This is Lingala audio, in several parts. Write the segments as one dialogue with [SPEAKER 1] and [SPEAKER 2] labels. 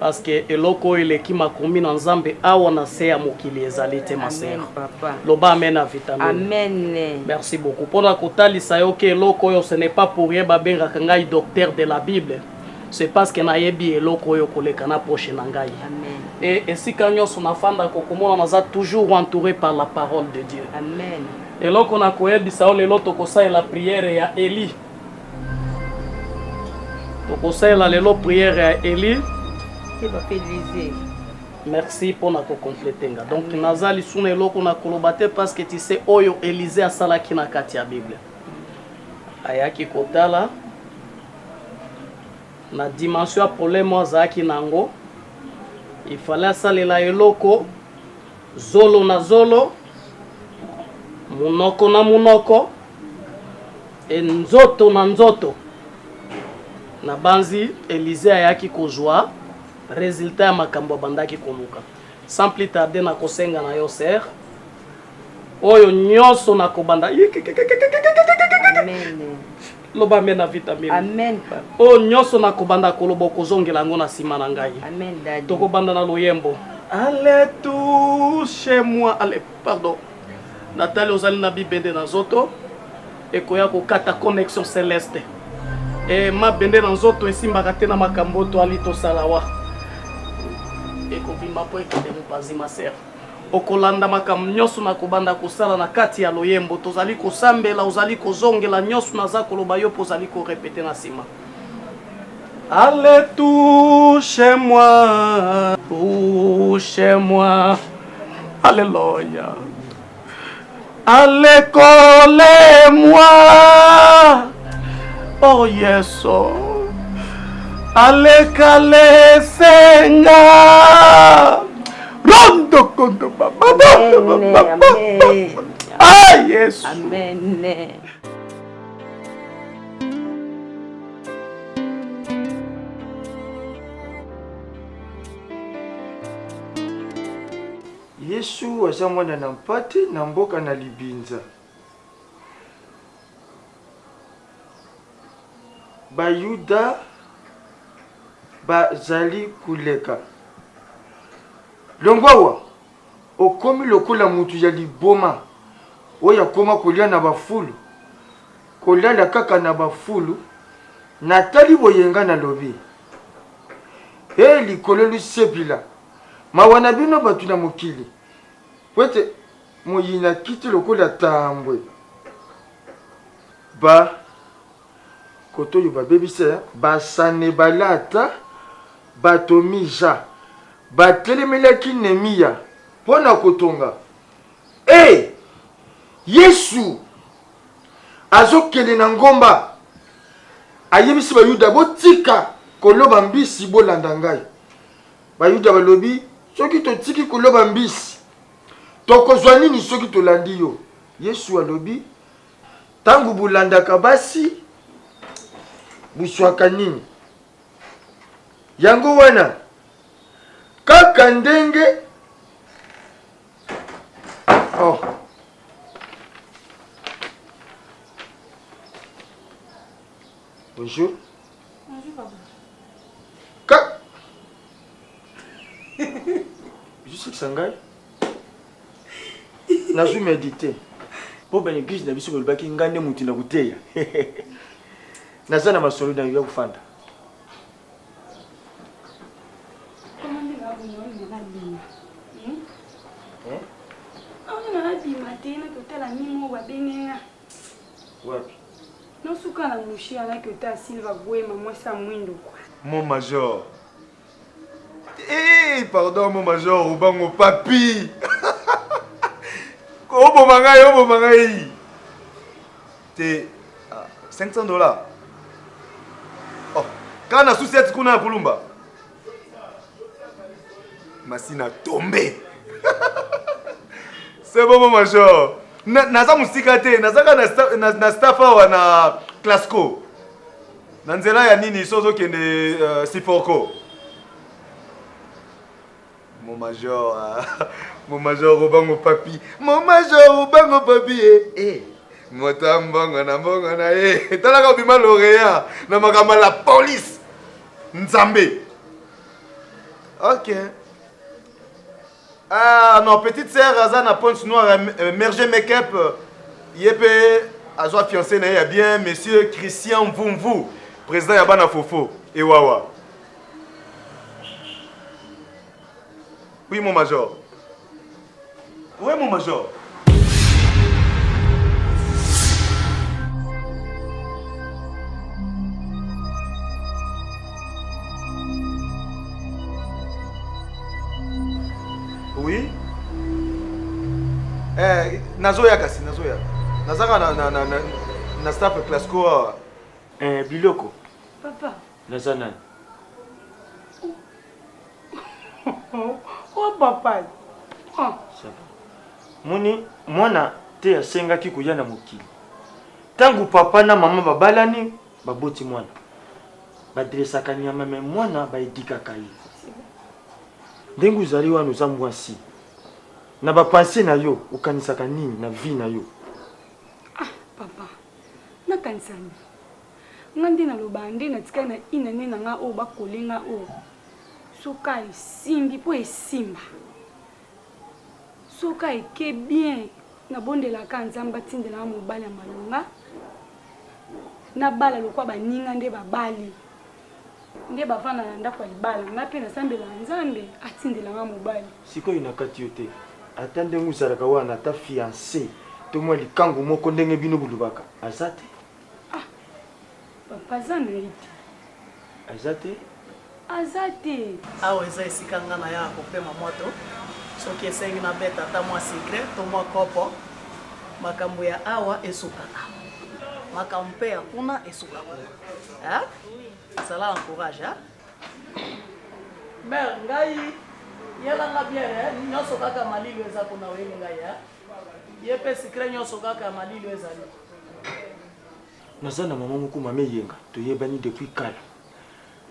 [SPEAKER 1] parce que eloko eleki makomi na nzambe awa na se ya mokili ezali te ma sœur. Loba amen à vitamine.
[SPEAKER 2] Amen.
[SPEAKER 1] Merci beaucoup. Pona kotalisa yo ke eloko yo ce n'est pas pour rien babengaka ngai docteur de la Bible. C'est parce que nayebi eloko yo koleka na poche na ngai.
[SPEAKER 2] Amen.
[SPEAKER 1] Et esika nyonso nafanda kokomona naza toujours entouré par la parole de Dieu.
[SPEAKER 2] Amen.
[SPEAKER 1] Eloko na koyebisa yo lelo tokosalela prière ya Eli. Tokosalela lelo prière ya Eli. Merci pour na compléter. Donc nazali suna eloko na kolobate parce que tu sais oyo Élisée asalaki na kati ya Bible. Ayaki kotala na dimension ya problème azaki nango. Il fallait asalela eloko zolo na zolo, munoko na munoko, et nzoto na nzoto. Na banzi Élisée ayaki kozwa résultat ya makambo bandaki koluka. Sans plus tarder na kosenga na yo sœur. Oyo nyonso na kobanda.
[SPEAKER 2] Amen.
[SPEAKER 1] Loba mena vitamine.
[SPEAKER 2] Amen.
[SPEAKER 1] Oyo nyonso na kobanda kolobo kozongela ngo na sima na ngai.
[SPEAKER 2] Amen daddy.
[SPEAKER 1] Tokobanda na loyembo. Allez tout chez moi. Allez, pardon. Nathalie ozali na bibende na zoto. Ekoya kokata connexion céleste. Et ma bende na zoto esimbaka te na makambo to ali to salawa. Ekovimba po ekende mupazi ma sœur. Okolanda makambo nyonso na kobanda kosala na kati ya loyembo tozali kosambela ozali kozongela nyonso naza koloba yo pozali ko répéter na sima. Allez touchez-moi, touchez-moi. Alléluia. Allez collez-moi. Oh yes. Allez calé senga. Rondo kondo baba.
[SPEAKER 2] Amen.
[SPEAKER 1] Ah yes.
[SPEAKER 2] Amen.
[SPEAKER 3] Yesu aza mwana na mpate na mboka na libinza. Bayuda bazali kuleka. Longwawa okomi lokola mutu ya liboma oya koma kolia na bafulu kolala kaka na bafulu natali boyenga na lobi likolo lusepila mawana bino batu na mokili wete moyina kiti lokola tambwe ba koto yo babebisa basane balata batomija batelemelaki Nehemia pona kotonga Yesu azokele na ngomba ayebisi bayuda botika koloba mbisi bolanda ngai. Bayuda balobi soki totiki koloba mbisi tokozwa nini soki tolandi yo. Yesu alobi tangu bulandaka basi buswaka nini. Yango wana kaka ndenge Bonjour.
[SPEAKER 4] Bonjour papa.
[SPEAKER 3] Je sais que c'est un gars. Nazu méditer. Pour bénéfice na biso bolbaki ngande muti na kuteya. Nazana masolo na yo kufanda.
[SPEAKER 4] Comment on va vous donner la bima? On a dit matin que tu as la mimo wa benga.
[SPEAKER 3] Wapi?
[SPEAKER 4] Non suka na mushi ana que tu as Silva Guema moi ça mwindo kwa.
[SPEAKER 5] Mon major. Pardon mon major, ou bango papi. Obo mangai. Te $500. Oh, quand na souci kuna na kulumba. Masina tombé. C'est bon mon major. Naza musika te, nazaka na staff wa na Clasco. Na nzela ya nini sozo kende Sifoko. Mon major obango papi. Mon major obango papi Motambonga na mbonga na talaka ka bima lauréat na makamba la police. Nzambe. Ok. Ah non, petite sœur, Aza na ponce noire, merger make-up. Yépe, Azo fiancé na ya bien, monsieur Christian Vumvu, président Yabana Fofo, et Wawa. Oui, mon major. Oui, mon major. Oui. Nazoya kasi, nazoya. Nazaka na staff Clasco.
[SPEAKER 3] Biloko.
[SPEAKER 4] Papa.
[SPEAKER 3] Nazana.
[SPEAKER 4] Oh papa. Oh.
[SPEAKER 3] Moni mwana te asengaki kuya na mokili. Tangu papa na mama babalani baboti mwana. Badresaka nyama me mwana baedikaka ye. Ndengu uzali wana uza mwasi. Na bapanse na yo ukanisaka nini na vie na yo.
[SPEAKER 4] Ah papa. Nakanisani. Ngandi na lobande na tika na inane na nga o bakolenga o. Soka esimbi po esimba. Soka eke bien na bondelaka nzamba tindela mobali ya malonga. Na bala lokwa baninga nde babali. Nde bafana na ndako ya libala nga pe nasambela nzambe atindela nga mobali.
[SPEAKER 3] Sikoyo nakati yo te. Ata ndengu uzalaka wana ata fiancé. To mwa likango moko ndenge bino bulubaka. Azate?
[SPEAKER 4] Ah. Papa zaneli.
[SPEAKER 3] Azate?
[SPEAKER 4] Azate.
[SPEAKER 1] Awa eza esika nga na ya kopema moto. Soki esengi na beta ata mwa secret to mwa kopo. Makambo ya awa esuka awa. Makambo mpe ya kuna esuka kuna. Sala encourage, hein? Mère, ngai yelanga bien, nyonso kaka malilo eza kuna weli ngai, hein? Yepe secret nyonso kaka malilo ezali.
[SPEAKER 3] Naza na mama moko mame yenga, toyebani depuis kala.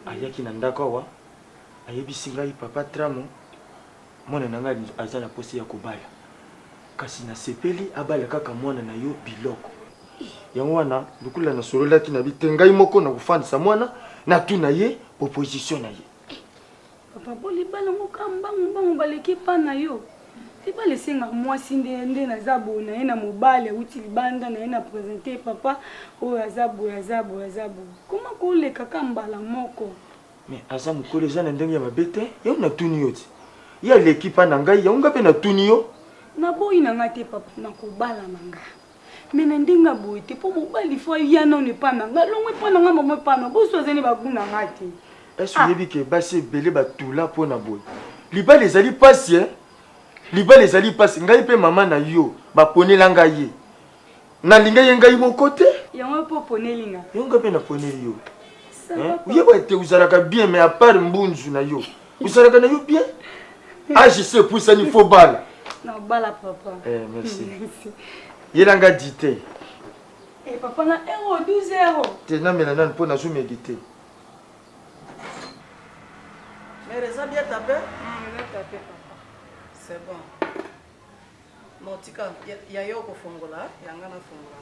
[SPEAKER 3] Ayaki na ndako awa, ayebisi ngai papa Tramo, mwana na ngai aza na posi ya kobala. Kasi na sepeli abala kaka mwana na yo biloko. Yango wana lukula na sorolaki na bitengai moko na kufandisa mwana na tuna ye proposition na ye.
[SPEAKER 4] Papa boli bala mokamba mbangu baleki pa na yo. Tiba lesenga mwasi nde na zabo na ye na mobali uti libanda na ye na présenter papa o azabo. Koma ko le kaka mbala moko.
[SPEAKER 3] Mais aza mukole za na ndenge ya mabete, yo na tuni yo ti. Ya l'équipe na ngai ya ngape na tuni yo.
[SPEAKER 4] Na boyi na ngate papa na ko bala manga. Mena ndinga boite po mobali fo yana ne pa na nga longwe pa na nga mama pa na bo so zeni ba kuna ngati.
[SPEAKER 3] Est-ce que yebi ke basi belé ba tula po na boy. Liba les ali pasi hein. Liba les ali pasi ngai pe mama na yo ba ponela ngai ye. Na linga ye ngai mo côté.
[SPEAKER 4] Yango po ponelinga.
[SPEAKER 3] Yo ngape na poneli yo. Hein? Uyeba te uzalaka bien mais à part mbunzu na yo. Uzalaka na yo bien. Ah je sais pour ça il faut balle.
[SPEAKER 4] Na bala papa.
[SPEAKER 3] Merci. Yelanga dite.
[SPEAKER 4] Papa na euro 12 euros.
[SPEAKER 3] Tena melana pour na zoom méditer.
[SPEAKER 1] Mais reza bien tapé?
[SPEAKER 4] Bien tapé papa.
[SPEAKER 1] C'est bon. Non, tika ya yo ko fongola, yanga na fongola.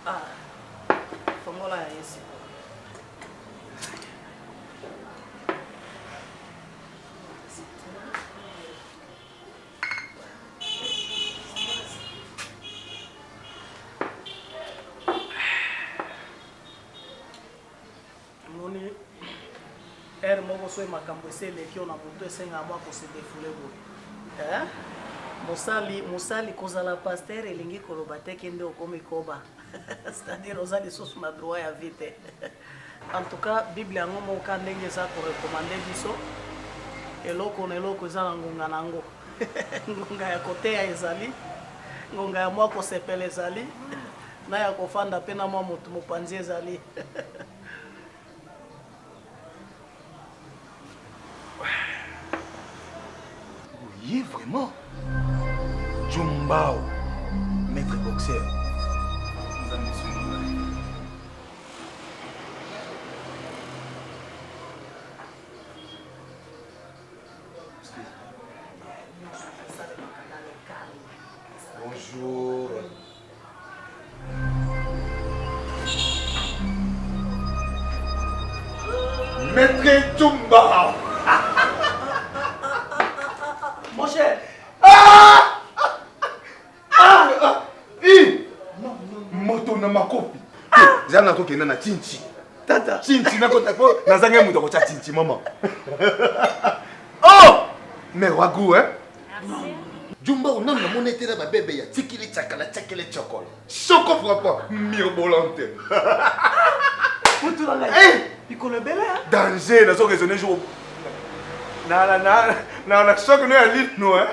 [SPEAKER 1] Ah. Fongola ya yesi. ere moko so makambo eseleki yo na moto esenga mwa ko se défouler boye mosali kozala pasteur elingi koloba te kende okomi koba c'est-à-dire oza lisusu na droit ya vie te en tout cas bible yango moka ndenge eza korekomande biso eloko na eloko eza na ngonga nango ngonga ya koteya ezali ngonga ya mwa kosepela ezali na ya kofanda mpe na mwa motu mopanzi ezali.
[SPEAKER 5] Oui, vraiment. Jumbao, maître boxeur. Bonjour. Maître Jumba. Déjà na tokenda na Tinchi.
[SPEAKER 3] Tata.
[SPEAKER 5] Tinchi na kota ko nazanga muto ko cha Tinchi maman. Oh! Mais wagu hein. Jumba on a monnaie na ba bébé ya tikili chakala chakele chokolo. Choco frappant mirobolante.
[SPEAKER 1] Mutu la ngai. Ikolo bele.
[SPEAKER 5] Danger na so raisonner jour. Na choc no ya lino hein.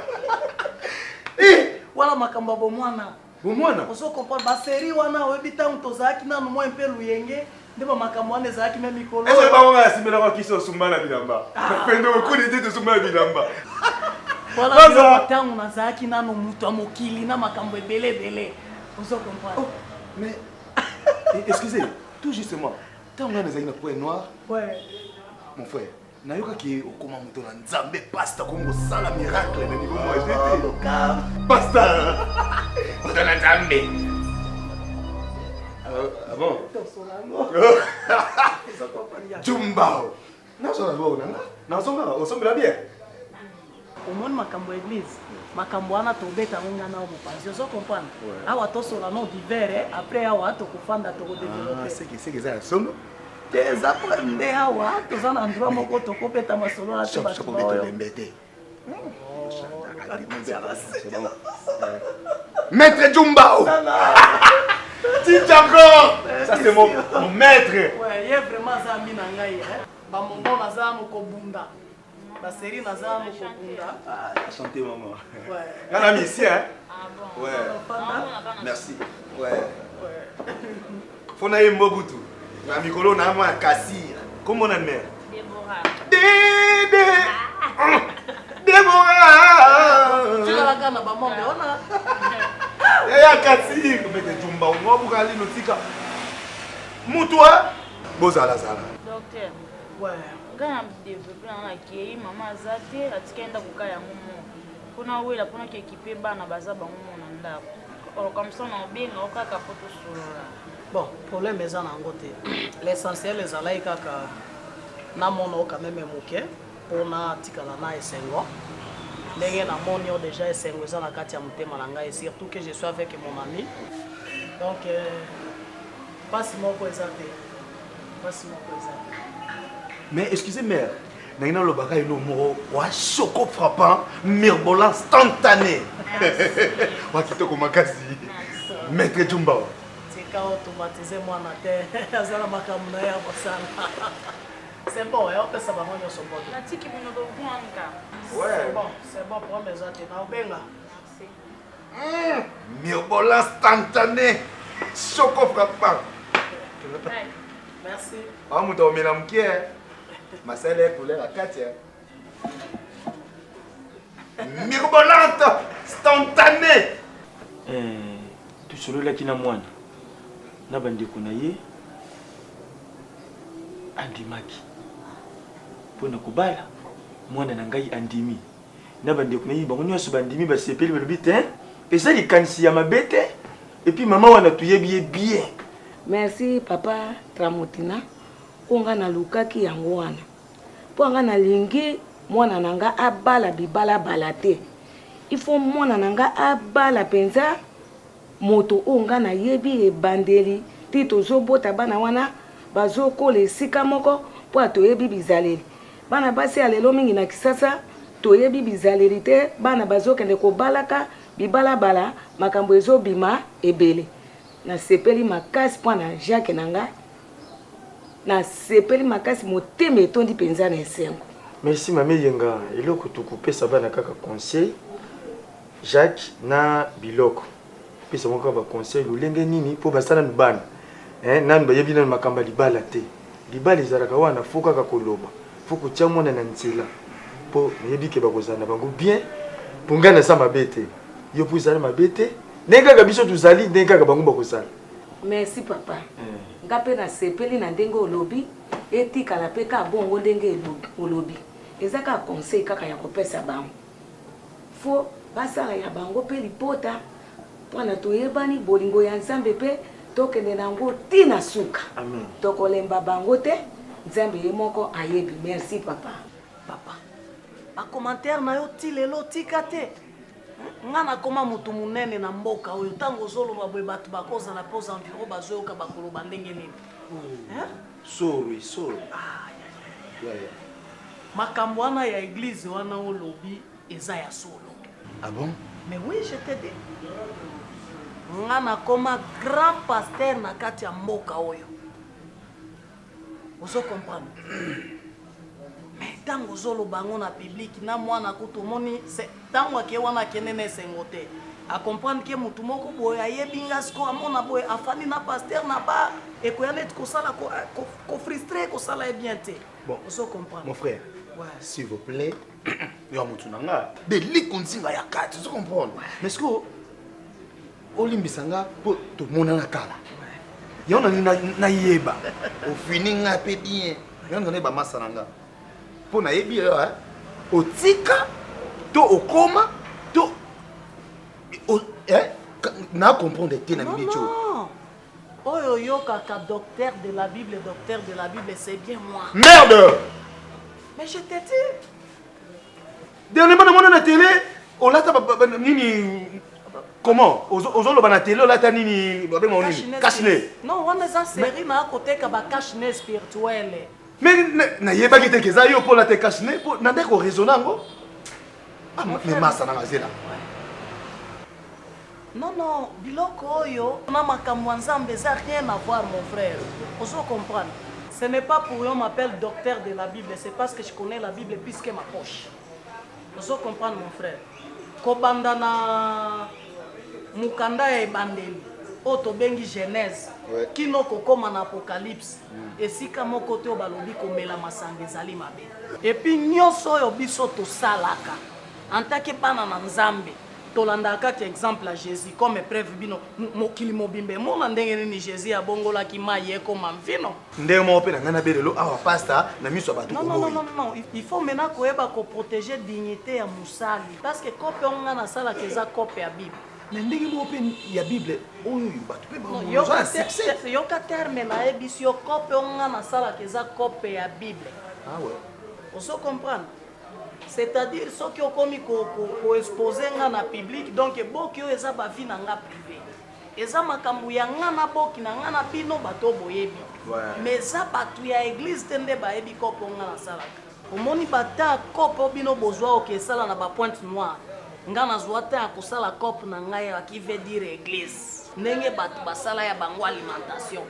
[SPEAKER 5] Eh,
[SPEAKER 1] wala makamba bomwana.
[SPEAKER 5] Bomwana.
[SPEAKER 1] Oso comprendre ba série wana webita mtozaki na no moyo mpelu yenge. Ndeba makambo ane zaki même mikolo.
[SPEAKER 5] Est-ce ba wanga simela kwa kiso sumana bilamba. Pendo ko ni te sumana bilamba.
[SPEAKER 1] Wala bila tangu na zaki na no mutu amokili na makambo ebele. Oso comprendre.
[SPEAKER 5] Oh, mais excusez, tout justement. Tangu na zaki na point noir.
[SPEAKER 1] Ouais.
[SPEAKER 5] Mon frère, nayoka ki okoma mutu na nzambe pasta kongo sala miracle na niveau moi j'étais. Pasta. Mutu na nzambe. Ah bon? Jumbao. Nazona bona nga. Nazonga osombela bien.
[SPEAKER 1] Omoni makambo église. Makambo wana tobeta ngonga na omopanzi. Oso comprendre. Awa tosola no divers après awa tokofanda toko développer.
[SPEAKER 5] C'est que ça sono.
[SPEAKER 1] Teza kwa nde awa toza na ndroit moko tokopeta masolo na te bato baoyo.
[SPEAKER 5] Maître Jumbao. Dis encore. Ça c'est mon maître.
[SPEAKER 1] Ouais, il est vraiment zambi na ngai hein. Ba mongo na za moko bunda. Ba série na za moko bunda.
[SPEAKER 5] Ah, chanter maman.
[SPEAKER 1] Ouais.
[SPEAKER 5] On a mis ici hein.
[SPEAKER 6] Ah bon.
[SPEAKER 5] Ouais. Merci. Ouais.
[SPEAKER 1] Ouais.
[SPEAKER 5] Fona ye Mobutu. Na mikolo na moi Kassir. Comment on a mère?
[SPEAKER 6] Déborah.
[SPEAKER 5] Déborah.
[SPEAKER 1] Tu la gana ba mombe ona.
[SPEAKER 5] Ya Kassir. Mete Jumba ngo bukali notika. Mutwa bozala zala.
[SPEAKER 6] Docteur.
[SPEAKER 1] Ouais.
[SPEAKER 6] Ngana développer na ki mama azate atikenda kukaya ngumo. Kuna wela kuna ki équiper bana baza bango na ndako. Or comme ça na benga okaka poto solola.
[SPEAKER 1] Bon, problème est en angoté. L'essentiel est là kaka na mono quand même moké pour na tikala na esengo. Ndenge na monio déjà esengo za na kati ya mutema na ngai surtout que je suis avec mon ami. Donc passe moko ezate. Passe moko ezate.
[SPEAKER 5] Mais excusez mère. Naina lo baka ino mo wa choco frappant mirobolant instantané. Wa kitoko makasi. Maître Jumbao.
[SPEAKER 1] Tika automatiser moi na te. Azala makambo na ya bosana. C'est bon, on peut savoir on son bon.
[SPEAKER 6] Na tiki bino do kuanka.
[SPEAKER 5] Ouais.
[SPEAKER 1] C'est bon pour mes autres na obenga.
[SPEAKER 6] Merci.
[SPEAKER 5] Mirobolant instantané. Choco frappant.
[SPEAKER 1] Merci.
[SPEAKER 5] Ah muta omela mkie. Masala pour la Katia. Mirobolante instantanée.
[SPEAKER 3] Tout solo là qui na mwana. Na bande kuna ye. Andimaki. Pona kubala. Mwana na ngai andimi. Na bande kuna ye bango nyoso bandimi ba sepeli ba lobite hein. Et ça likanisi ya mabete. Et puis maman wana tuyebi bien.
[SPEAKER 2] Merci papa Tramutina. Onga na lukaki yango wana. Po anga na lingi mwana nanga abala bibala balate. Il faut mwana nanga abala penza moto onga na yebi e bandeli tito zobota bana wana bazoko le sika moko po atoyebi bizaleli. Bana basi alelo mingi na kisasa toyebi bizaleli te bana bazokende ko balaka bibala bala makambo ezobima ebele. Na sepeli makasi po na Jacques nanga. Na sepeli makasi moteme etondi penza na esengo.
[SPEAKER 3] Merci mame yenga. Eloko tukupesa bana kaka conseil. Jacques na biloko. Pesa moko ba conseil lolenge nini po basana bana. Nani bayebi na makamba libala te. Libala ezalaka wana foka ka koloba. Foko tia mona na nzela. Po yebi ke bakozana bango bien. Pungana sa mabete. Yo po zala mabete. Nenga ka biso tuzali nenga ka bango bakozala.
[SPEAKER 2] Merci papa. Ngape na sepeli na ndenge olobi etika la peka bongo ndenge olobi. Ezaka conseil kaka ya kopesa bango. Fo basala ya bango pe lipota. Pwana toyebani bolingo ya Nzambe pe tokende nango tina suka.
[SPEAKER 3] Amen.
[SPEAKER 2] Tokolemba bango te Nzambe ye moko ayebi. Merci papa.
[SPEAKER 1] Papa. Ba commentaire na yo ti lelo tika te. nga nakoma motu munene na mboka oyo ntango ozoloba boye bato bakozala mpoza enviro bazoyoka bakoloba ndenge nini
[SPEAKER 5] solo
[SPEAKER 1] makambo wana ya eglize wana olobi eza ya solo.
[SPEAKER 5] Ah bon?
[SPEAKER 1] Mais oui, je te dis. Nga nakoma grand pasteur na kati ya mboka oyo. Ozo comprendre? Mais tango ozoloba ngo na public na mwana kutu moni tango ake wana kenene sengote. A comprendre que mutu moko boye ayebi nga siko amona boye afani na pasteur na ba ekoyana et kosala ko frustré kosala bien te.
[SPEAKER 5] Bon,
[SPEAKER 1] ozo comprendre?
[SPEAKER 5] Mon frère,
[SPEAKER 1] ouais.
[SPEAKER 5] S'il vous plaît, yo mutu nanga de likonzinga ya kati, tu comprends? Mais ce que olimbisanga po to mona na kala. Yo na yeba. Au fini nga pe bien. Yo na ba masa nanga. Po na yebi yo otika to okoma to na comprendre te na minicho.
[SPEAKER 1] Non. Oyo yo kaka docteur de la Bible, c'est bien moi.
[SPEAKER 5] Merde!
[SPEAKER 1] Mais je t'ai dit.
[SPEAKER 5] Dernièrement, on a la télé, on l'a nini. Comment? Ozolo ba na télé, on l'a nini. Cache-nez.
[SPEAKER 1] Non, on a une série na côté ka ba cache-nez spirituel.
[SPEAKER 5] Mais na yeba ki te keza yo pour la te cache-nez, pour na ndeko raisonnango. Ah, mais massa na ngazela.
[SPEAKER 1] Non, biloko oyo na makambo nzambe za rien à voir mon frère. Ozo comprendre. Ce n'est pas pour eux on m'appelle docteur de la Bible, c'est parce que je connais la Bible plus que ma poche. Ozo comprendre mon frère. Kobanda na mukanda ya ebandeli. Oto bengi Genèse. Kino kokoma na Apocalypse. Esika moko te obalobi komela masanga ezali mabe. Et puis nyonso oyo biso to salaka. En tant que bana na nzambe. Tolanda kaka exemple à Jésus comme preuve bino mokili mobimbe mona ndenge ni Jésus abongola ki maye koma mvino
[SPEAKER 5] ndenge mo pe na ngana belelo awa pasta na miso batu ko
[SPEAKER 1] non il faut maintenant koyeba ko protéger dignité ya musali parce que kope onga na sala keza kope ya Bible
[SPEAKER 5] mais ndenge mo pe ya Bible oyo batu pe ba
[SPEAKER 1] yo ka terme na ebisi yo kope onga na sala keza kope ya Bible
[SPEAKER 5] ah ouais
[SPEAKER 1] on se comprendre. C'est-à-dire ceux qui ont commis ko exposer nga na public donc boki yo eza ba vie na nga privé eza makambu ya nga na boki na nga na bino bato boyebi mais za batu ya église tende ba yebi kopo nga na salaka omoni bata kopo bino bozwa okesala na ba pointe noire nga na zwa ta ko sala kopo na nga ya qui veut dire église ndenge batu basala ya bango alimentation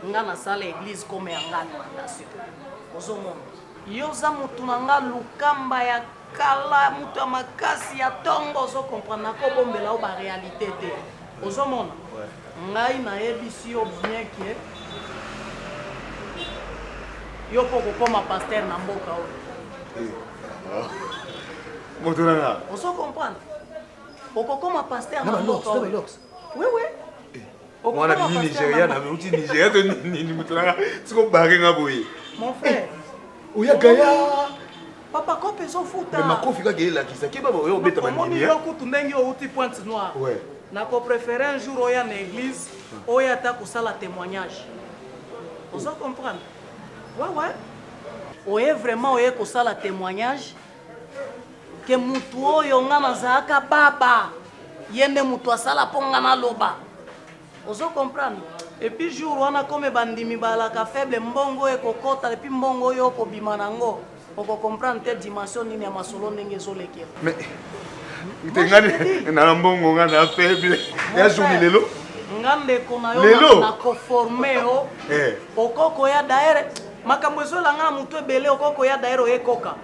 [SPEAKER 1] nga na sala église comme ya nga alimentation ozomona yo za mutu na nga lukamba ya kala mutu ya makasi ya tongo ozo comprendre na kobombela o ba réalité te ozomona ngai na yebisi yo bien que yo poko koma pasteur na mboka oyo
[SPEAKER 5] moto na nga
[SPEAKER 1] ozo comprendre poko koma pasteur na mboka oyo oui
[SPEAKER 5] mwana bini Nigeria na uti Nigeria to ni moto na nga siko barre nga boye
[SPEAKER 1] mon frère
[SPEAKER 5] oya gaya
[SPEAKER 1] papa kope zo futa
[SPEAKER 5] mais makofi ka gela kisa ke baba oyo beta bandini
[SPEAKER 1] ya ko tundengi o uti pointe noire
[SPEAKER 5] ouais
[SPEAKER 1] na ko préférer un jour oya na église oya ta ko sala témoignage ozo comprendre ouais oye vraiment oye ko sala témoignage que mutu oyo nga nazaka baba yende mutu asala ponga na loba ozo comprendre. Et puis jour wana comme bandimi balaka faible mbongo ekokota et puis mbongo yo ko bimanango oko comprendre telle dimension nini ya masolo ndenge ezolekela
[SPEAKER 5] mais ngani na mbongo ngana faible ya journée lelo
[SPEAKER 1] ngande kona yo na ko former o okoko ya daire makambo ezola ngana mutu ebele okoko ya daire oyekoka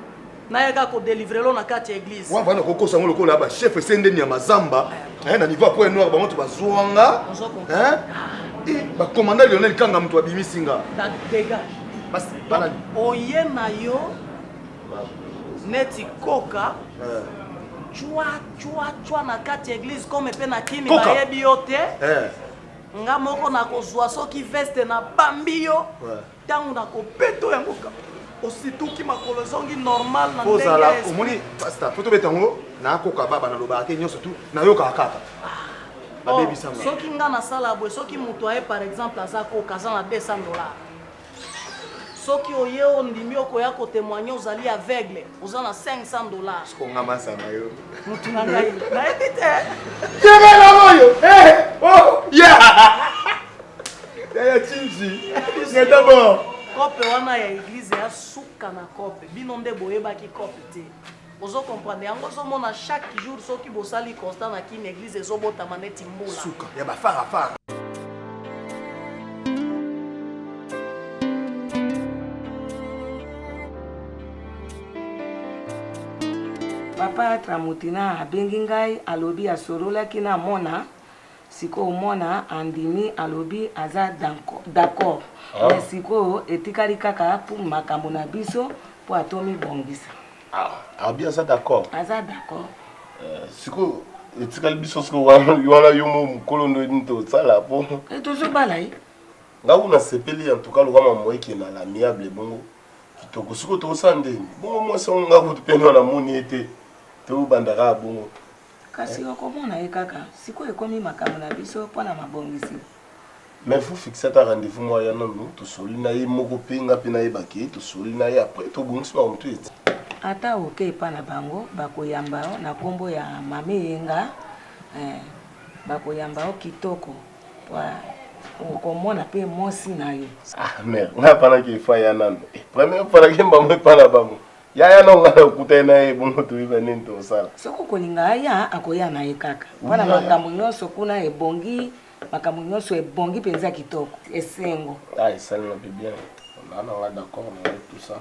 [SPEAKER 1] na yaka ko délivrer lo na kati église
[SPEAKER 5] wa bana koko sango lokola ba chef sende ni ya mazamba na niveau point noir ba moto bazwanga ba commandant Lionel Kanga mtu abimisinga
[SPEAKER 1] dégage
[SPEAKER 5] basi bana
[SPEAKER 1] oye na yo neti koka chua na kati église comme pe na kimi bayebi yo te nga moko na kozwa soki veste na bambi yo tango na kopeto yango osituki makolo zongi normal na ndenge
[SPEAKER 5] ozala omoni basta foto betango na koka baba na loba te nyonso tu na yoka kaka babebisanga
[SPEAKER 1] soki nga na sala boye soki mutu aye par exemple aza koka aza na $200 soki oye ondimi okoya kotémoigner ozali aveugle oza na $500
[SPEAKER 5] konga masana yo
[SPEAKER 1] mutu na ngai nayebi te
[SPEAKER 5] yebela oyo ya chinzi ngeta bon
[SPEAKER 1] kope wana ya église ya suka na kope bino nde boyebaki kope te ozo comprendre yango ozomona chaque jour soki bosali constat na kini église ezobotama neti mbula
[SPEAKER 5] suka ya bafarafara.
[SPEAKER 2] Papa Tramutina abengi ngai alobi asorolaki na mona siko mona andimi alobi aza d'accord mais siko etikali kaka pour makambo na biso po atomi bongisa
[SPEAKER 7] abi aza d'accord
[SPEAKER 3] siko etikali biso siko wana yo mokolo ndo nini tosala po
[SPEAKER 2] tozobala ye
[SPEAKER 3] nga kuna sepeli en tout cas lokama moyeke na l'amiable bongo kitoko siko tosala ndeni bongo mwasi wango nga kutu pene wana moni ete tobandaka bongo
[SPEAKER 2] kasi okomona ye kaka siko ekomi makambo na biso mpo na mabongisi
[SPEAKER 3] mais faut fixer ta rendez-vous moi ya nanu tosoli na ye moko mpe nga mpe nayebaki ye tosoli na ye après tobongisi makambo to ete
[SPEAKER 2] ata oke epa na bango bakoyamba yo na nkombo ya mame yenga bakoyamba yo kitoko okomona mpe mosi na yo
[SPEAKER 3] mer nga panaki efa ya nano premier panaki mbamo epa na bango yaya na nga okuta na ye bongo toyeba nini tosala
[SPEAKER 2] soko kolinga aya akoya na ye kaka mpona makambo nyonso kuna ebongi makambo nyonso ebongi mpenza kitoko esengo
[SPEAKER 3] esalinga mpe bien nanga d'accord na tout ça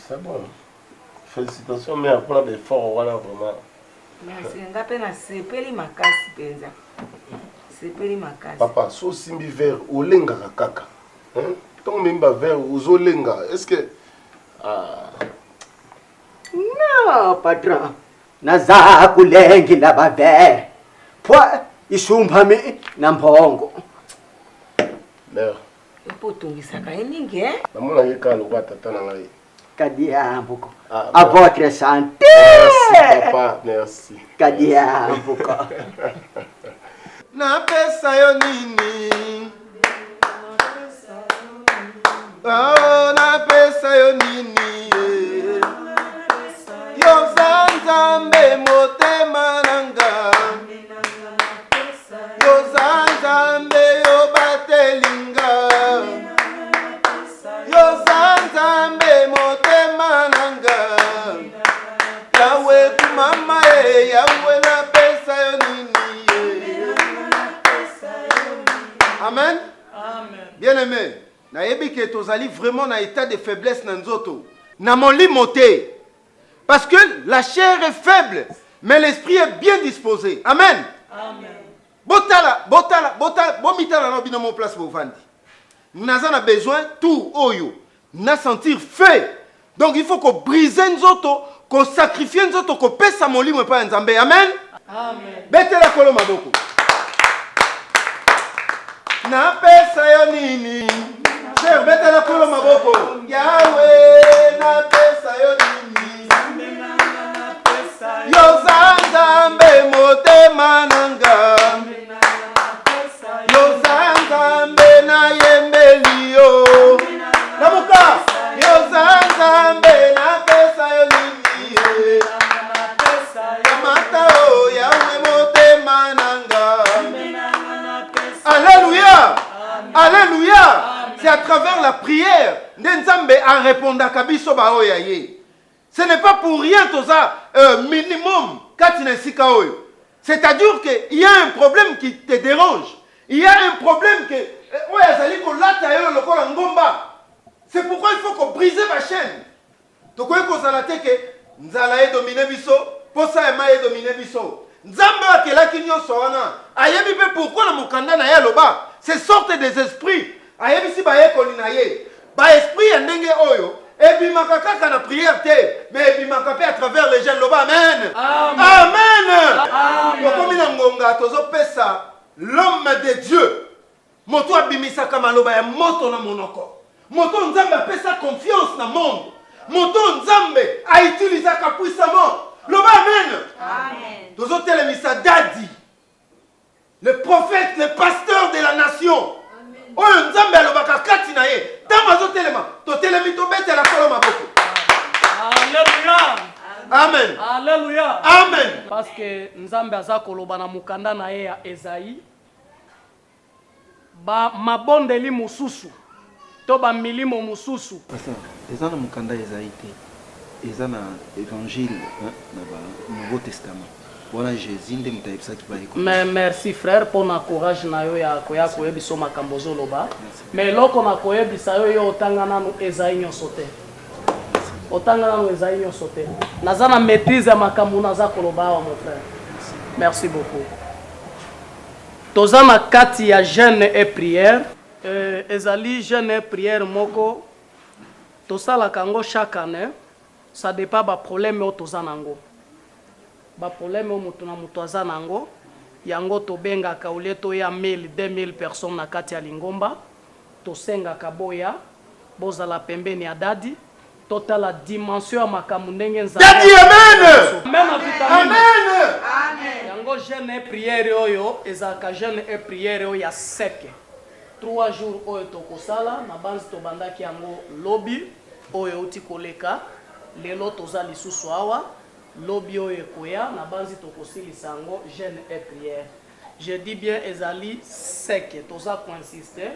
[SPEAKER 3] c'est bon félicitations mère mpona baeffort wana vraiment
[SPEAKER 2] merci nga mpe nasepeli makasi mpenza sepeli makasi
[SPEAKER 3] papa so osimbi verre olengaka kaka ntongo membi baverre ozolenga est ce que
[SPEAKER 8] no patron naza kulengila bavere pwa isumbami na mphongo
[SPEAKER 3] mère
[SPEAKER 2] epo otungisaka ye ningi
[SPEAKER 3] namonaki kaka lokwa tata na ngai
[SPEAKER 8] kadiambuko à votre santé
[SPEAKER 3] merci papa merci
[SPEAKER 8] kadiambuko
[SPEAKER 5] napesa yo nini oh napesa yo nini yo zanzambe motema nanga yo zanzambe yo batelinga yo zanzambe motema nanga yawe kumama yawe napesa yo nini amen. Bien-aimé, nayebi ke tozali vraiment na état de faiblesse na nzoto. Na moli moté. Parce que la chair est faible, mais l'esprit est bien disposé. Amen. Amen. Botala, bomitala na bino mon place bovandi. Naza na besoin tout oyo, na sentir feu. Donc il faut qu'on brise nzoto, qu'on sacrifie nzoto, qu'on pesa molimo pa nzambe. Amen. Amen. Betela kolo maboko. Napesa yo nini Sir, beta na kolo maboko Yahweh, napesa yo nini Yo zanzambe motema nanga Yo zanzambe na yembeli yo Namuka Yo zanzambe napesa yo nini Yamata o Yahweh motema nanga Alléluia. Alléluia. C'est à travers la prière Nzambe a répondu à Kabiso baoya ye. Ce n'est pas pour rien toza minimum katina sika oyo. C'est-à-dire qu'il y a un problème qui te dérange. Il y a un problème que oya zali ko lata yo lokola ngomba. C'est pourquoi il faut qu'on brise ma chaîne. Donc ko salate ke nzala e dominer biso, posa e ma e dominer biso. Nzambe akelaki nyonso wana ayebi pe pourquoi na mokanda na ye loba c'est sorte des esprits ayebi si bayekoli na ye ba esprit ya ndenge oyo ebimaka kaka na prière te mais ebimaka pe à travers les jeunes loba amen amen tokomi na ngonga tozopesa l'homme de Dieu moto abimisaka maloba ya moto na monoko moto nzambe apesa confiance na monde moto nzambe autilisaka puissamment loba amen. Amen. Tozo telemisa dadi. Le prophète, le pasteur de la nation. Oyo nzambe alobaka kati na ye. Tamazo telema. Amen.
[SPEAKER 1] Alléluia.
[SPEAKER 5] Amen.
[SPEAKER 1] Parce que Nzambe aza koloba na mukanda na ye ya Esaïe. Ba mabondeli mususu. To ba milimo mususu.
[SPEAKER 9] Pasteur, eza na mukanda Esaïe te. Eza na évangile na ba Nouveau Testament. Voilà Jésus nde mutayebisaki bayeko.
[SPEAKER 1] Mais merci frère pour na courage na yo ya koya koyebisa makambo zoloba. Mais loko na koyebisa yo otanga nanu Esaïe nyonso te. Otanga nanu Esaïe nyonso te. Naza na maîtrise ya makambo naza koloba wa mon frère. Merci beaucoup. Toza na kati ya jeûne et prière. Ezali jeûne et prière moko. Tosala kango chaque année. Ça dépend ba problème o toza nango. Ba problème o mutu na mutu aza nango. Yango tobenga ka uleto ya 1000 2000 personnes na kati ya Lingomba. Tosenga kaboya. Bozala pembeni ya dadi. Total la dimension ya makambo ndenge nzambe.
[SPEAKER 5] Dadi amen.
[SPEAKER 1] Amen.
[SPEAKER 5] Amen.
[SPEAKER 1] Yango jeûne et prière oyo ezaka jeûne et prière oyo ya sec. 3 jours oyo tokosala na banzi tobandaki yango lobi oyo uti koleka lelo toza lisusu awa lobi oyo ekoya na banzi tokosilisa yango jeûne et prière. Je dis bien ezali sec toza koinsister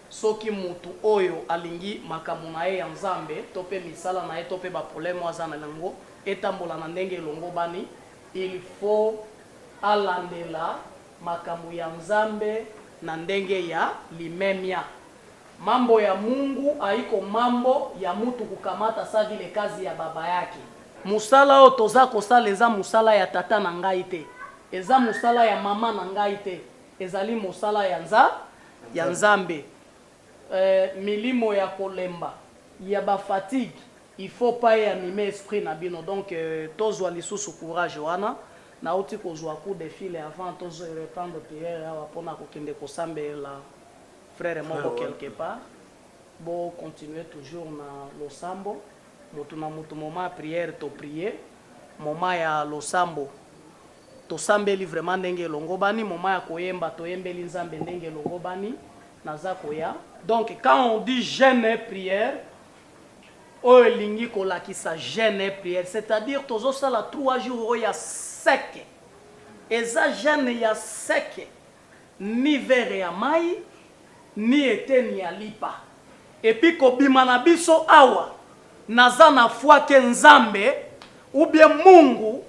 [SPEAKER 1] soki mutu oyo alingi makambo na ye ya Nzambe to pe misala na ye to pe ba problème aza na yango etambola na ndenge elongo bani il faut alandela makambo ya Nzambe na ndenge ya limemia. Mambo ya Mungu haiko mambo ya mutu kukamata sa vile kazi ya baba yake. Musala o toza kosala eza musala ya tata na ngai te. Eza musala ya mama na ngai te. Ezali musala ya Nzambe. Milimo ya kolemba ya ba fatigue il faut pas y animer esprit na bino donc tozwa lisusu courage wana na uti kozwa coup de fil avant tozo reprendre prière awa pona kokende kosambela frère moko quelque part bo continuer toujours na losambo mutu na mutu moment ya prière to prier moment ya losambo to sambeli vraiment ndenge longo bani moment ya koyemba to yembeli Nzambe ndenge longo bani naza koya. Donc quand on dit jeûne et prière o lingi kolakisa jeûne et prière c'est-à-dire tozo sala 3 jours ya sec eza jeûne ya sec ni verre ya mai ni eteni ya lipa et puis kobima na biso awa naza na foi ke Nzambe ou bien Mungu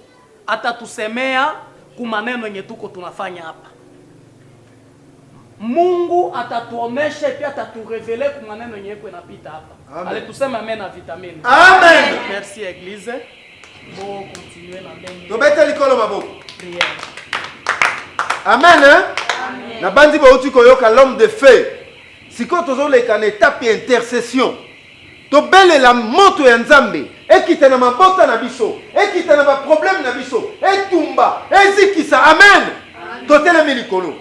[SPEAKER 1] atatusemea kumaneno yenye tuko tunafanya hapa. Mungu atatuonesha pia ataturevele kwa maneno yenyewe yanapita hapa. Ale tuseme amen na vitamini.
[SPEAKER 5] Amen.
[SPEAKER 1] Merci église. Bon continuer na ndenge.
[SPEAKER 5] Tobeta likolo maboko.
[SPEAKER 1] Prière.
[SPEAKER 5] Amen. Amen. Na bandi ba uti koyoka l'homme de feu. Siko tozo leka na étape intercession. Tobelela moto ya Nzambe. Ekita na mabota na biso. Ekita na ba problème na biso. Etumba. Ezikisa. Amen. Totela milikolo.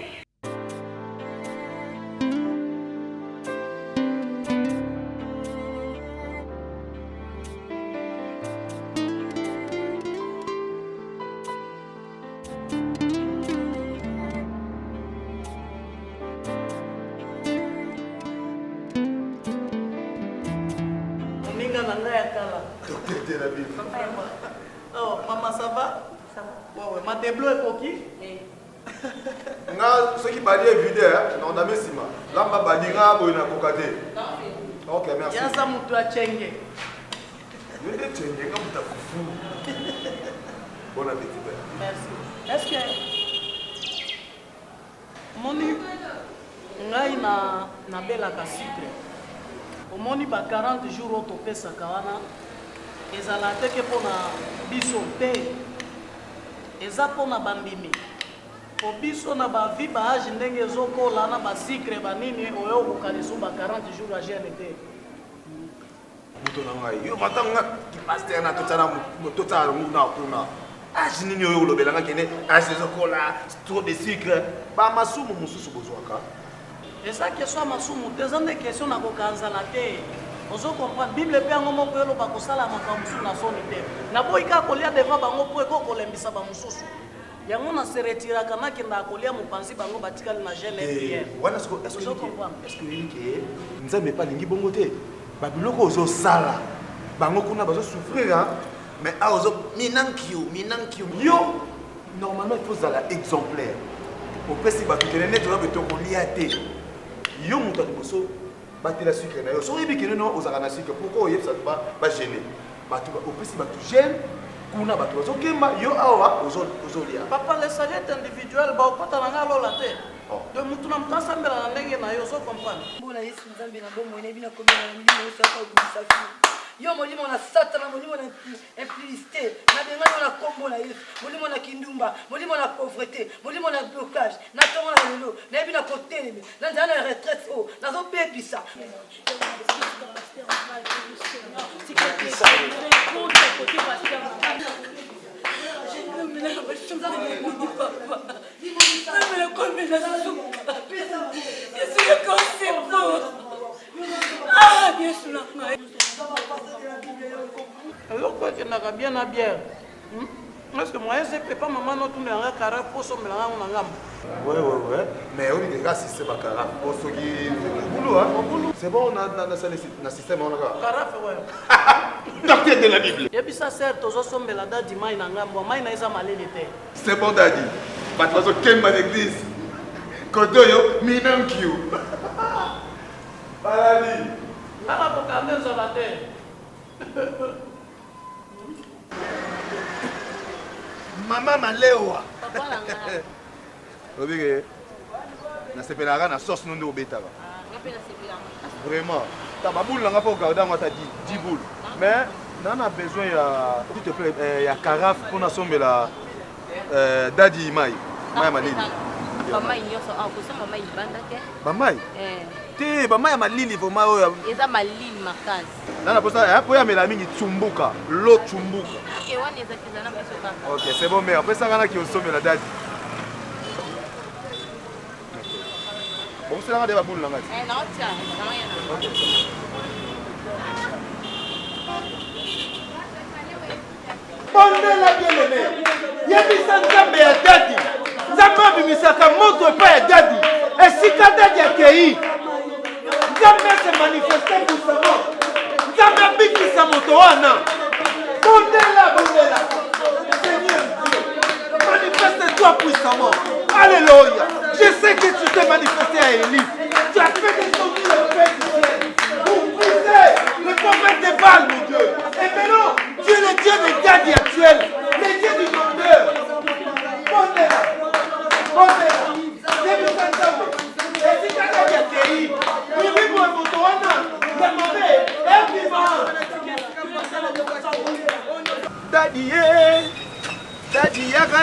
[SPEAKER 1] Oh, maman, ça va? Ça va. Ouais, ma tableau est coquille?
[SPEAKER 5] Nga ceux qui badient vide on a mis sima. Là ma badinga boina kokate. OK, merci.
[SPEAKER 1] Yaza mutu a chenge.
[SPEAKER 5] Yende chenge nga muta kufu. Bon appétit.
[SPEAKER 1] Merci. Est-ce que moni ngai na belaka sucre. Omoni ba 40 jours au topesa kawana. Ezala teke pona biso te. Eza pona bandimi. Po biso na ba vie ba age ndenge zokola na ba sucre ba nini oyo kokalisu ba 40 jours a jeûne te.
[SPEAKER 5] Muto na ngai yo matanga ki pasteur na totala muna kuna. Age nini oyo lobelanga kene age zokola trop de sucre ba masumu mususu bozwaka.
[SPEAKER 1] Eza question masumu te zande question na kokanzala te. Ozo comprendre Bible pe ngo moko yelo ba kosala makambo mususu na soni te. Na boyika kolia deva bango po eko kolembisa ba mususu. Yango na se retira kana kinda kolia mupanzi bango batikali na jeune prière.
[SPEAKER 5] Wana est-ce que yiki Nzambe pa lingi bongo te. Ba biloko ozo sala. Bango kuna bazo souffrir Mais ah ozo minankio. Yo normalement il faut être exemplaire. Au pesi ba kitene net ba beto ko liate. Yo muta liboso batela sucre na yo. So yebi kene no ozaka na sucre. Pourquoi oyeb ça ba gêner. Batu au pesi ba tu gêne. Kuna batu ozo kemba yo awa ozo lia.
[SPEAKER 1] Papa les sagesse individuelle ba okota na ngalo la te. De mutu na mtasa mbela na ndenge na yo so comprendre.
[SPEAKER 2] Bona Yesu nzambe na bomo ina bina komela na milimo yo saka kumisafi. Yo molimo na satana, molimo na implicité, na benga na kombo na Yesu, molimo na kindumba, molimo na pauvreté, molimo na blocage, na tongo na lelo, na bina koteleme, na nzana na retraite o, na zo bebisa.
[SPEAKER 1] Alors quoi que n'a bien à bière. Est-ce que moi je peux pas maman non tout le carré pour son mélange on engam.
[SPEAKER 5] Ouais. Mais on dit que si c'est pas carré pour ceux qui boulot hein. C'est bon on a dans système on a.
[SPEAKER 1] Carré ouais.
[SPEAKER 5] Docteur de la Bible.
[SPEAKER 1] Et puis ça sert toujours son mélange di mai nangam. Mai na isa malele te.
[SPEAKER 5] C'est bon daddy. Pas de façon quelle à l'église. Quand yo minankio. Balali.
[SPEAKER 1] Ala pour camber sur la terre.
[SPEAKER 5] Maman malewa.
[SPEAKER 6] Papa langa.
[SPEAKER 5] Obige. Na sepelaka na sauce non de obetaka.
[SPEAKER 6] Ngapi na sepelaka.
[SPEAKER 5] Vraiment. Ta baboule nga faut garder moi ta 10 boules. Mais on a besoin ya s'il te plaît ya carafe pour na sombela daddy mai. Mai malili.
[SPEAKER 6] Mama nyonso a ko sama mai banda ke.
[SPEAKER 5] Ba mai? Te ba mai malili vraiment oyo.
[SPEAKER 6] Eza malili makasi.
[SPEAKER 5] Nana posa ya po ya mela mingi tsumbuka, lo tsumbuka.
[SPEAKER 6] Et wana eza kizana biso kaka.
[SPEAKER 5] OK, c'est bon mais après ça kana ki osomela daddy. Bon c'est là de baboule nga.
[SPEAKER 6] Na otia, na yana.
[SPEAKER 3] Bondela bien-aimé. Yebisa nzambe ya dadi. Nzambe abimisaka moto epa ya dadi. Esika dadi akei. Nzambe se manifeste puissamment. Nzambe abikisa moto wana. Bondela. Seigneur Dieu, manifeste-toi puissamment. Alléluia. Je sais que tu t'es manifesté à Élie. Tu as fait descendre le Père du ciel pour briser le prophète de Baal, mon Dieu. Et maintenant, tu es le Dieu des dadi actuels, le Dieu du docteur. Bondela. Yebisa nzambe. Esika dadi akei. Mimimo moto wana. Nzambe ebima. Daddy yaka,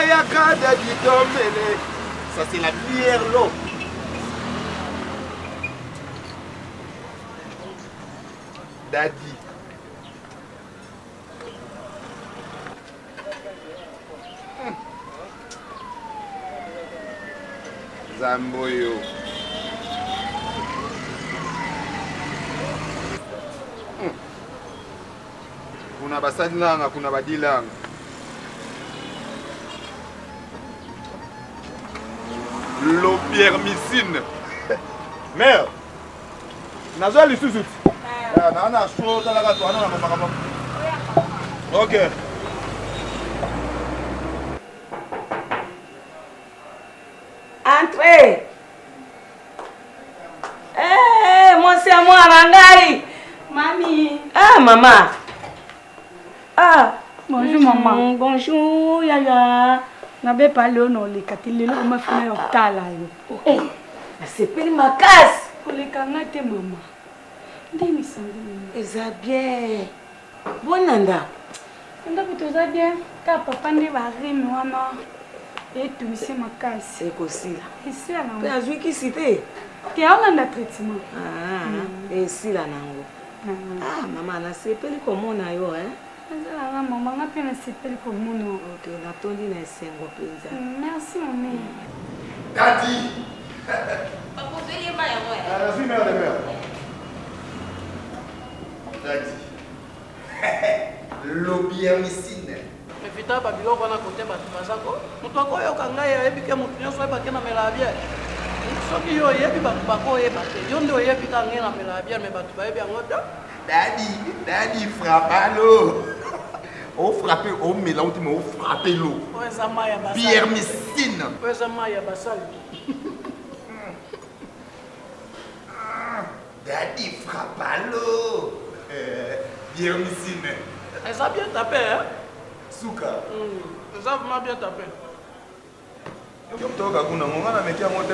[SPEAKER 3] daddy tombele. Ça c'est la bière l'eau. Daddy. Zamboyo. Kuna basadilanga, kuna badilanga. L'opermicine. Mère. Nazo ali susu. Na show talaka to ana na mama. OK.
[SPEAKER 2] Entrez. Moi c'est moi Rangari.
[SPEAKER 4] Mamie.
[SPEAKER 2] Ah maman. Ah,
[SPEAKER 4] Bonjour maman.
[SPEAKER 2] Bonjour Yaya.
[SPEAKER 4] Nabe pale ono lekati lelo omafuna yo tala yo.
[SPEAKER 2] Nasepeli makasi.
[SPEAKER 4] Olekanga te mama. Ndeni sangini.
[SPEAKER 2] Eza bien. Bonanda.
[SPEAKER 4] Ndako toza bien. Ka papa nde barime wana. Etuisi makasi.
[SPEAKER 2] Ekosila.
[SPEAKER 4] Esila nango.
[SPEAKER 2] Pe azwikisi te.
[SPEAKER 4] Te aolanda traitement.
[SPEAKER 2] Esila nango. Mama nasepeli komona yo
[SPEAKER 4] Nzala mama nga pe nasepeli komona.
[SPEAKER 2] Ok, natondi na esengo mpenza.
[SPEAKER 4] Merci mamie.
[SPEAKER 5] Daddy.
[SPEAKER 6] Papa veli ba yango.
[SPEAKER 5] Je suis mère de mère. Daddy. L'opermicine.
[SPEAKER 1] Evita babiloko wana kote bato bazako. Moto akoyoka ngai ayebi ke moto nyonso oyebake na mela ya biere. Soki yo oyebi bato bakoyeba te. Yo nde oyebi ka ngai na mela ya biere me bato bayebi yango te.
[SPEAKER 5] Daddy frappalo. On frappé, on mélange, mais on frappé l'eau. Biermicine. Daddy frappe à l'eau. Biermicine.
[SPEAKER 1] Elle a bien tapé, hein?
[SPEAKER 5] Souka.
[SPEAKER 1] Elle a vraiment bien tapé.
[SPEAKER 5] Comme toi, quand on a un mec qui a monté.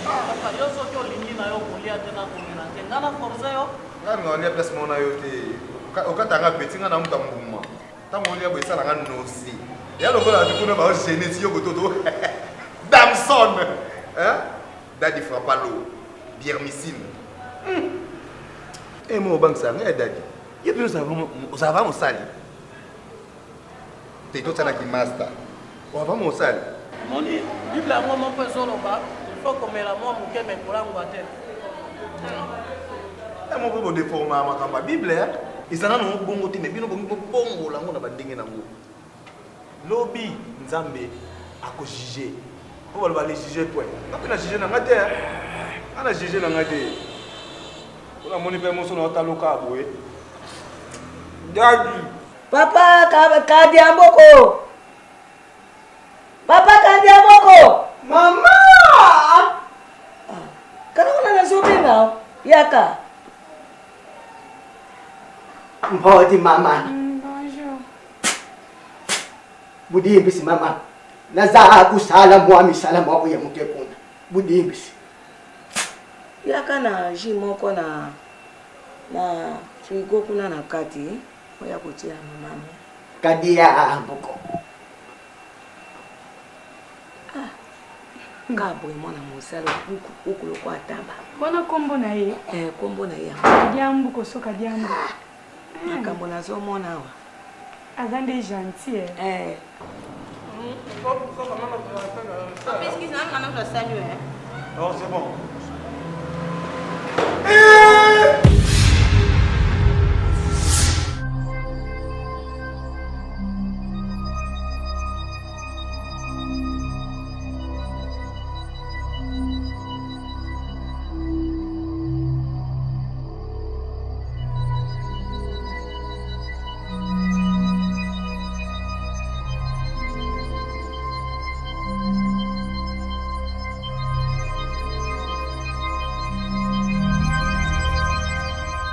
[SPEAKER 1] Ah, yo so ko lingi na yo kulia tena kumina. Ngana forza yo.
[SPEAKER 5] Ngana on a place mon ayote. Okatanga petit ngana muta mbuma. Tango on a boisa na ngana nosi. Ya lokola tukuna ba gêner si yo kototo. Damson. Hein? Daddy frappe à l'eau. Biermicine. Et moi au banque ça, Daddy. Et puis nous avons mon sali. T'es tout ça qui master. On va mon sali.
[SPEAKER 1] Moni, Bible à moi mon peu solo ba. Il faut qu'on me la moi mon keme kolango ate.
[SPEAKER 5] Et mon peu de format ma kamba Bible hein. Ils en ont bongo ti mais bino bongo la ngona ba ndenge nango. Lobby Nzambe a ko juger. On va les juger point. Quand on a jugé na ngate hein. On a jugé na ngate. On a moni pe mo so na taloka boye. Daddy.
[SPEAKER 2] Papa Kadiamboko. Papa Kadiamboko.
[SPEAKER 8] Mama!
[SPEAKER 2] Kana una nazobenga yaka.
[SPEAKER 8] Mbodi mama.
[SPEAKER 4] Bonjour.
[SPEAKER 8] Budimbisi mama. Naza kusala mwami salamu wako ya mukekuna. Budimbisi.
[SPEAKER 2] Yaka na jimoko na frigo kuna na kati. Oya kutia mama.
[SPEAKER 8] Kadiamboko.
[SPEAKER 2] Ngabo mwana musalo huku lokwa taba.
[SPEAKER 4] Bona kombo na ye.
[SPEAKER 2] Kombo na ye.
[SPEAKER 4] Diambu ko soka diambu.
[SPEAKER 2] Akambo na zo mona wa.
[SPEAKER 4] Azande gentil.
[SPEAKER 6] Qu'est-ce qu'ils ont dans notre salut, hein?
[SPEAKER 3] Non, c'est bon.